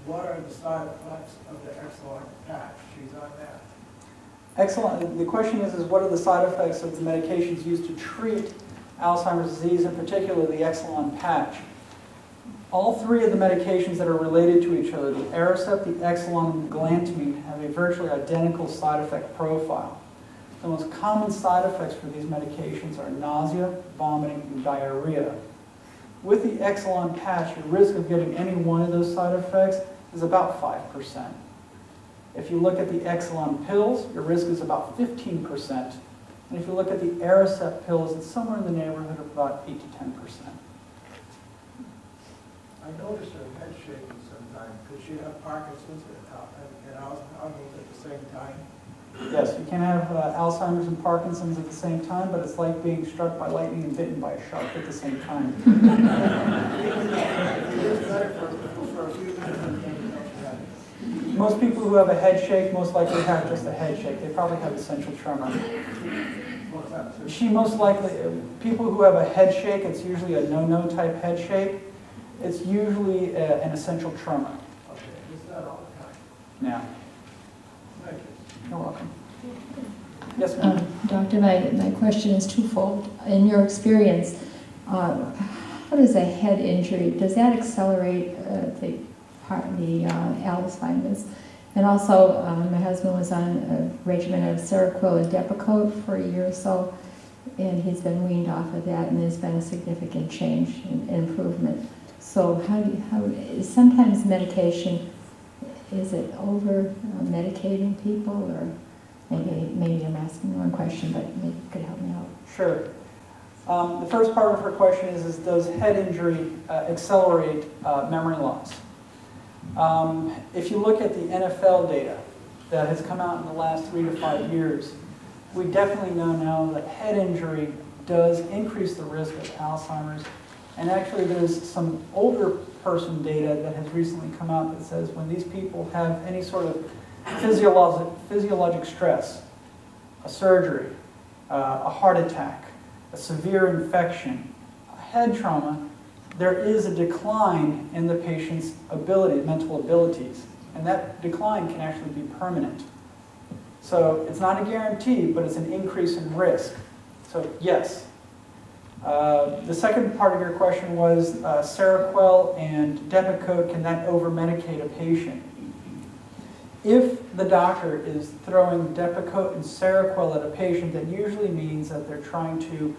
what are the side effects of the Exelon patch? She's on that. Excellent. The question is what are the side effects of the medications used to treat Alzheimer's disease, in particular the Exelon patch? All three of the medications that are related to each other, the Aricept, the Exelon, and the galantamine, have a virtually identical side effect profile. The most common side effects for these medications are nausea, vomiting, and diarrhea. With the Exelon patch, your risk of getting any one of those side effects is about 5%. If you look at the Exelon pills, your risk is about 15%. And if you look at the Aricept pills, it's somewhere in the neighborhood of about 8 to 10%. I noticed her head shaking sometimes. Could she have Parkinson's and Alzheimer's at the same time? Yes, you can have Alzheimer's and Parkinson's at the same time, but it's like being struck by lightning and bitten by a shark at the same time. Most people who have a head shake most likely have just a head shake. They probably have essential tremor. She most likely, people who have a head shake, it's usually a no-no type head shake. It's usually an essential tremor. Okay, it's not all the time. Yeah. Thank you. You're welcome. Yes, ma'am. Doctor, my question is twofold. In your experience, how does a head injury, does that accelerate the Alzheimer's? And also, my husband was on a regimen of Seroquel and Depakote for a year or so, and he's been weaned off of that, and there's been a significant change and improvement. So is sometimes medication, is it over medicating people, or maybe I'm asking the wrong question, but maybe you could help me out. Sure. The first part of her question is does head injury accelerate memory loss? If you look at the NFL data that has come out in the last 3 to 5 years, we definitely know now that head injury does increase the risk of Alzheimer's. And actually there's some older person data that has recently come out that says when these people have any sort of physiologic stress, a surgery, a heart attack, a severe infection, a head trauma, there is a decline in the patient's mental abilities. And that decline can actually be permanent. So it's not a guarantee, but it's an increase in risk. So yes. The second part of your question was Seroquel and Depakote, can that over-medicate a patient? If the doctor is throwing Depakote and Seroquel at a patient, that usually means that they're trying to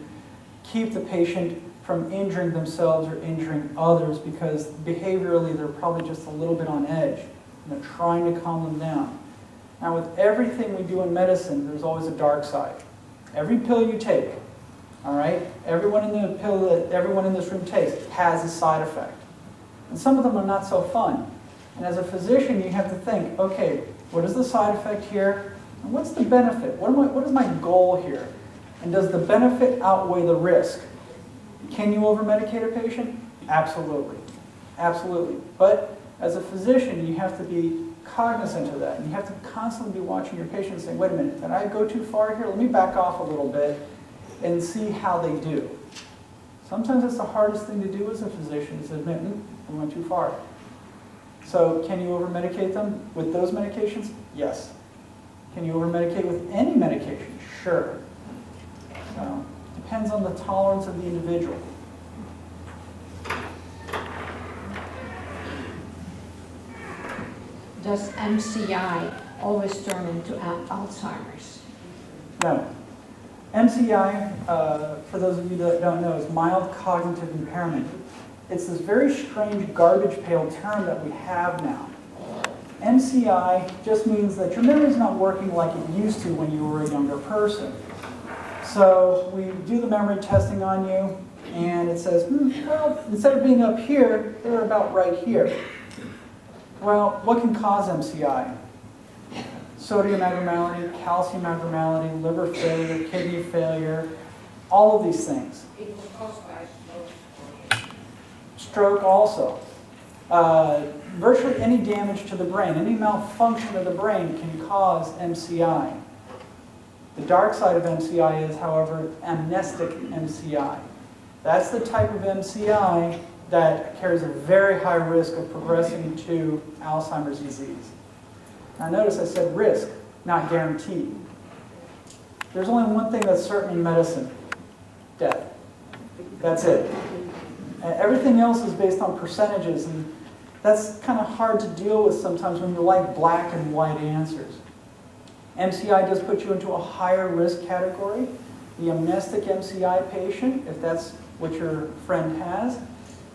keep the patient from injuring themselves or injuring others because behaviorally they're probably just a little bit on edge and they're trying to calm them down. Now with everything we do in medicine, there's always a dark side. Every pill you take, all right, everyone in the pill that everyone in this room takes has a side effect. And some of them are not so fun. And as a physician, you have to think, okay, what is the side effect here? And what's the benefit? What is my goal here? And does the benefit outweigh the risk? Can you over-medicate a patient? Absolutely. Absolutely. But as a physician, you have to be cognizant of that. And you have to constantly be watching your patient and saying, wait a minute, did I go too far here? Let me back off a little bit and see how they do. Sometimes it's the hardest thing to do as a physician is admit, we went too far. So can you over-medicate them with those medications? Yes. Can you over-medicate with any medication? Sure. So depends on the tolerance of the individual. Does MCI always turn into Alzheimer's? No. MCI, for those of you that don't know, is mild cognitive impairment. It's this very strange garbage pail term that we have now. MCI just means that your memory is not working like it used to when you were a younger person. So we do the memory testing on you, and it says, well, instead of being up here, they're about right here. Well, what can cause MCI? Sodium abnormality, calcium abnormality, liver failure, kidney failure, all of these things. It was caused by Stroke also. Virtually any damage to the brain, any malfunction of the brain can cause MCI. The dark side of MCI is, however, amnestic MCI. That's the type of MCI that carries a very high risk of progressing to Alzheimer's disease. Now notice I said risk, not guaranteed. There's only one thing that's certain in medicine: death. That's it. And everything else is based on percentages, and that's kind of hard to deal with sometimes when you like black and white answers. MCI does put you into a higher risk category. The amnestic MCI patient, if that's what your friend has,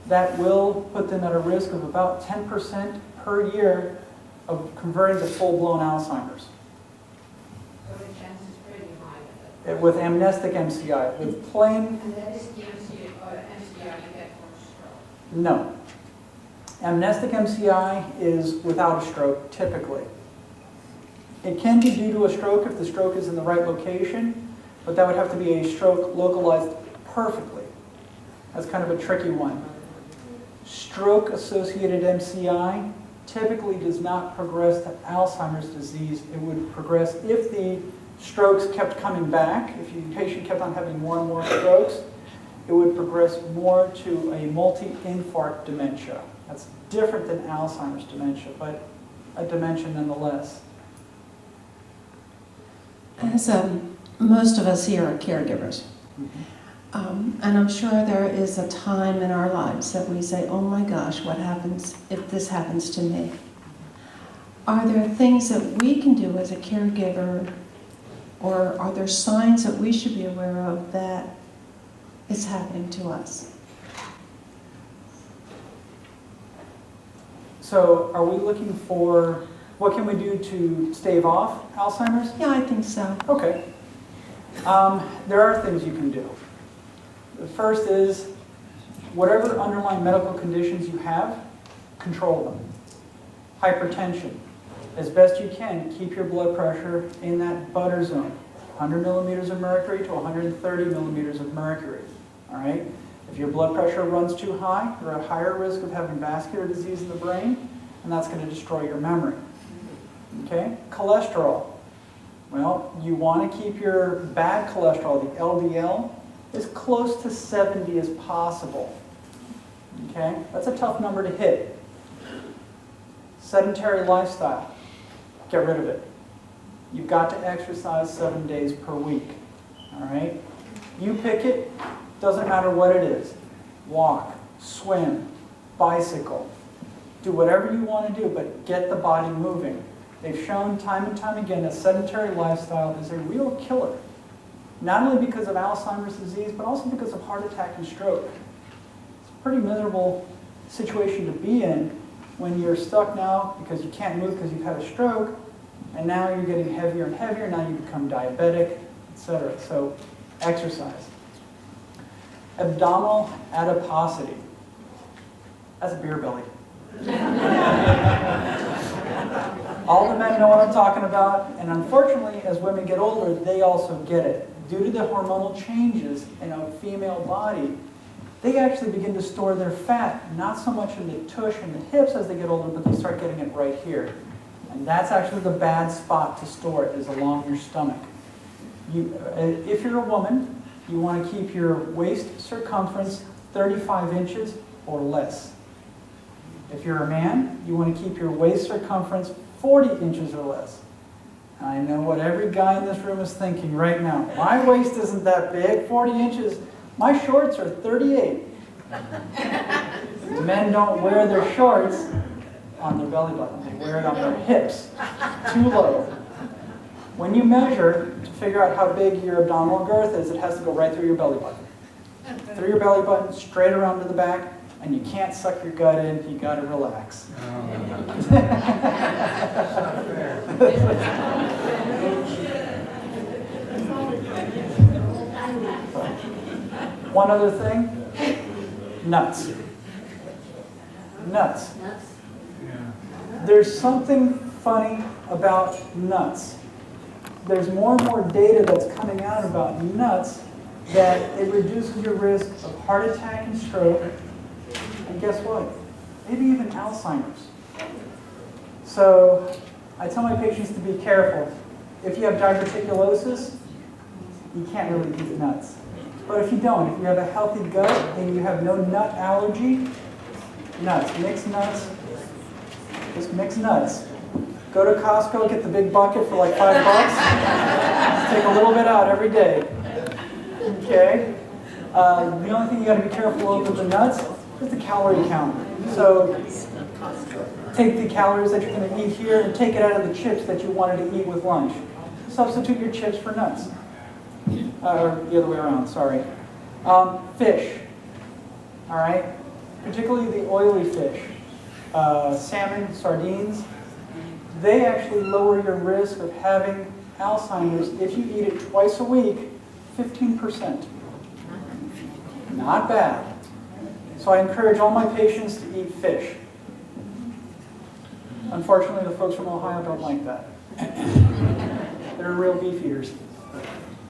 that will put them at a risk of about 10% per year of converting to full-blown Alzheimer's. So the chance is pretty high of it. With amnestic MCI, with plain, And that is the MCI you get for stroke. no. Amnestic MCI is without a stroke, typically. It can be due to a stroke if the stroke is in the right location, but that would have to be a stroke localized perfectly. That's kind of a tricky one. Stroke-associated MCI typically does not progress to Alzheimer's disease. It would progress if the strokes kept coming back, if the patient kept on having more and more strokes, it would progress more to a multi-infarct dementia. That's different than Alzheimer's dementia, but a dementia nonetheless. As most of us here are caregivers, and I'm sure there is a time in our lives that we say, oh my gosh, what happens if this happens to me? Are there things that we can do as a caregiver, or are there signs that we should be aware of that it's happening to us? So are we looking for, what can we do to stave off Alzheimer's? Yeah, I think so. Okay. There are things you can do. The first is, whatever underlying medical conditions you have, control them. Hypertension. As best you can, keep your blood pressure in that butter zone. 100 millimeters of mercury to 130 millimeters of mercury. All right? If your blood pressure runs too high, you're at higher risk of having vascular disease in the brain, and that's going to destroy your memory. Okay? Cholesterol. Well, you want to keep your bad cholesterol, the LDL, as close to 70 as possible. Okay? That's a tough number to hit. Sedentary lifestyle. Get rid of it. You've got to exercise 7 days per week. All right? You pick it, doesn't matter what it is. Walk, swim, bicycle. Do whatever you want to do, but get the body moving. They've shown time and time again that sedentary lifestyle is a real killer. Not only because of Alzheimer's disease, but also because of heart attack and stroke. It's a pretty miserable situation to be in when you're stuck now because you can't move because you've had a stroke, and now you're getting heavier and heavier, now you become diabetic, etc. So exercise. Abdominal adiposity. That's a beer belly. All the men know what I'm talking about, and unfortunately, as women get older, they also get it. Due to the hormonal changes in a female body, they actually begin to store their fat, not so much in the tush and the hips as they get older, but they start getting it right here. And that's actually the bad spot to store it, is along your stomach. If you're a woman, you want to keep your waist circumference 35 inches or less. If you're a man, you want to keep your waist circumference 40 inches or less. I know what every guy in this room is thinking right now. My waist isn't that big, 40 inches. My shorts are 38. Men don't wear their shorts on their belly button. They wear it on their hips, too low. When you measure to figure out how big your abdominal girth is, it has to go right through your belly button. Through your belly button, straight around to the back, and you can't suck your gut in, you gotta relax. One other thing, nuts. Nuts. There's something funny about nuts. There's more and more data that's coming out about nuts that it reduces your risk of heart attack and stroke, and guess what? Maybe even Alzheimer's. So I tell my patients to be careful. If you have diverticulosis, you can't really eat nuts. But if you don't, if you have a healthy gut and you have no nut allergy, Nuts, mixed nuts. Just mix nuts. Go to Costco, get the big bucket for like $5. Take a little bit out every day. Okay? The only thing you gotta be careful of with the nuts is the calorie count. So take the calories that you're gonna eat here and take it out of the chips that you wanted to eat with lunch. Substitute your chips for nuts. Or the other way around, sorry. Fish. All right? Particularly the oily fish. Salmon, sardines. They actually lower your risk of having Alzheimer's if you eat it twice a week, 15%. Not bad. So I encourage all my patients to eat fish. Unfortunately, the folks from Ohio don't like that. They're real beef eaters.